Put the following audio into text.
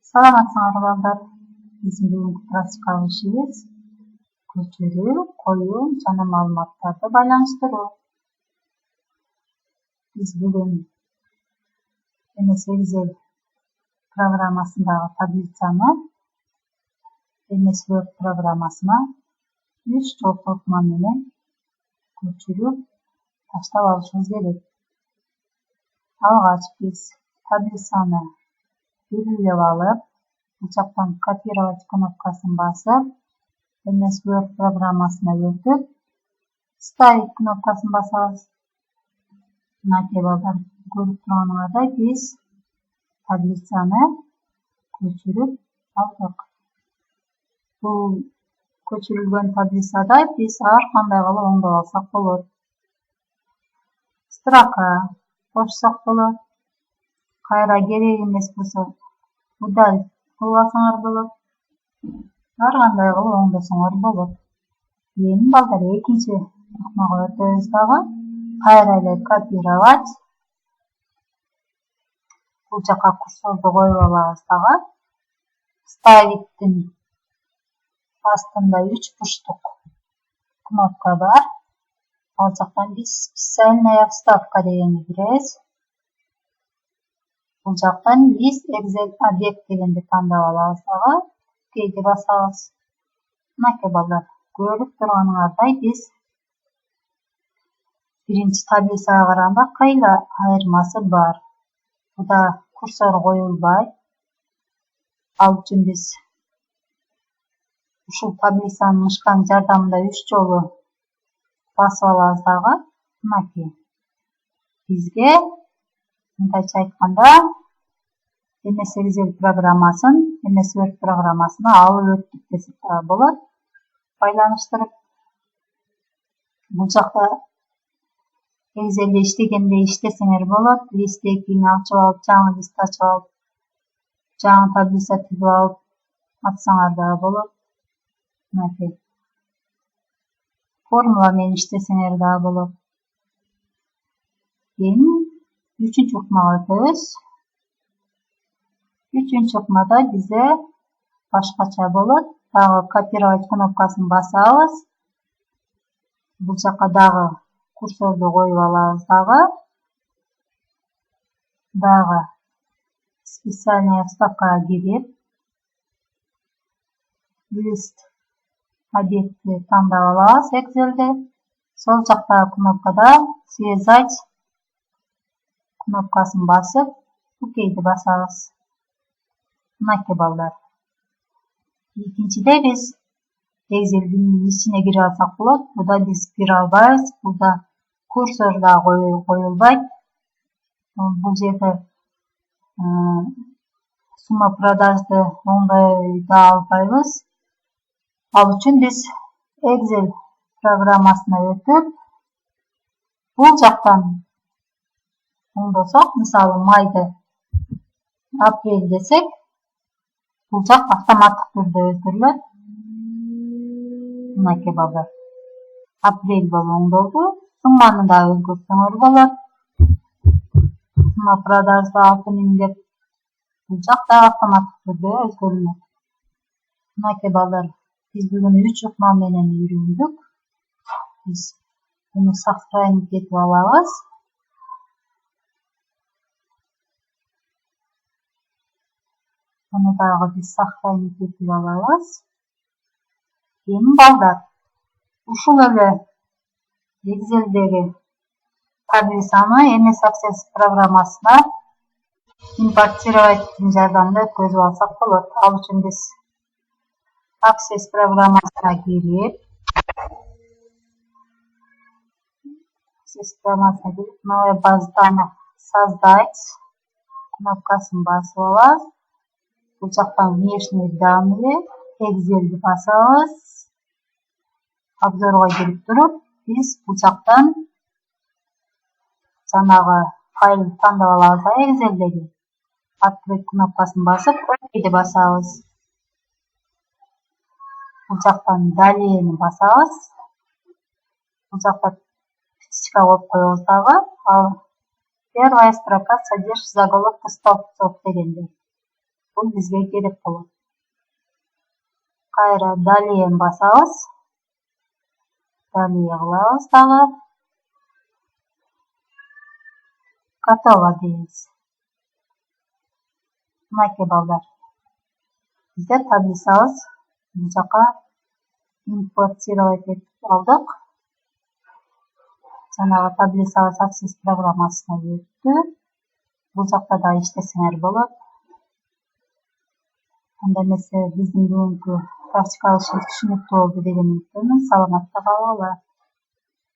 Саламатсыңар балдар. Биздин бүгүнкү практикалык ишибиз көчүрүү, коюу жана маалыматтарды байланыштыруу. Биз бүгүн MS Excel программасындагы таблицаны MS Word программасына 3 жолку ыкма менен көчүрүп таштап алышыбыз керек. Алгач биз таблицаны белгилеп алып, бул жактан копировать кнопкасын басып, MS Word программасына өтүп, ставить кнопкасын басабыз. Мынакей балдар, көрүп турганыңардай биз таблицаны көчүрүп алдык. Бул көчүрүлгөн таблицада биз ар кандай кылып оңдоп алсак болот. Строка кошсок болот. Кайра керек эмес болсо удалить кылып алсаңар болот. Ар кандай кылып оңдосоңор болот. Эми балдар экинчи ыкмага өтөбүз дагы. Кайра эле копировать. Бул жака курсорду коюп алабыз дагы. Ставиттин астында 3 бурчтук кнопка бар. Ал жактан биз специальная вставка дегенди киребиз. Бул жактан биз Excel объект дегенди тандап алабыз дагы. Окейди басабыз. Мынакей балдар, көрүп турганыңардай биз биринчи таблицага караганда кайла айырмасы бар. Буда курсор коюлбайт. Ал үчүн биз ушул таблицанын мышканын жардамында 3 жолу басып алабыз дагы. Мынакей. Бизге мындайча айтканда MS Excel программасын MS Word программасына алып өттүк десек дагы болот. Байланыштырып. Бул жакта Excel'de иштегенде иштесеңер болот. Лист экиңи ачып алып, жаңы лист ачып алып, жаңы таблица түзүп алып атсаңар дагы болот. Мынакей. Формула менен иштесеңер дагы болот. Эми 3-чү ыкмага өтөбүз. 3-чү ыкмада бизде башкача болот. Дагы копировать кнопкасын басабыз. Бул жака дагы курсорду коюп алабыз дагы. Дагы специальная вставкага кирип, лист объектти тандап алабыз Excel'де. Сол жактагы кнопкада связать кнопкасын басып, окейди басабыз. Мынакей балдар. Экинчиде биз Excel'дин ичине кирип алсак болот. Буда биз кире албайбыз. Буда курсор да коюлбайт. Бул жерде сумма продажды оңдой да албайбыз. Ал үчүн биз Excel программасына өтүп, бул жактан оңдосок, мисалы майды апрель десек, бул жак автоматтык түрдө өтүрүлөт. Мынакей балдар. Апрель болуп оңдолду. Сумманы да өзгөртсөңөр болот. Сумма продажды 6000 деп бул жакта автоматтык түрдө өзгөрүлөт. Мынакей балдар, биз бүгүн 3 ыкма менен үйрөндүк. Биз буну сохранить этип алабыз. Буну дагы биз сохранить этип алабыз. Эми балдар, ушул эле Excel'деги таблицаны MS Access программасына импортировать жардамында өткөзүп алсак болот. Ал үчүн биз Access программасына кирип, новая база данных создать кнопкасын басып алабыз. Бул жактан внешние данные Excel'ди басабыз. Обзорго кирип туруп, биз бул жактан жанагы файлды тандап алабыз да Excel'деги. Открыть кнопкасын басып, окейди басабыз. Бул жактан далейни басабыз. Бул жакта птичка коюп коебуз дагы. Первая строка содержит заголовки столбцов дегенде. Бул бизге керек болот. Кайра далее басабыз. Далее кылабыз дагы. Готово дейбиз. Мынакей балдар. Бизде таблицабыз бул жака импортировать этип алдык. Жанагы таблицабыз Access программасына өттү. Бул жакта да иштесеңер болот. Анда эмесе биздин бүгүнкү практикалык ишибиз түшүнүктүү болду деген үмүттөмүн. Саламатта калгыла.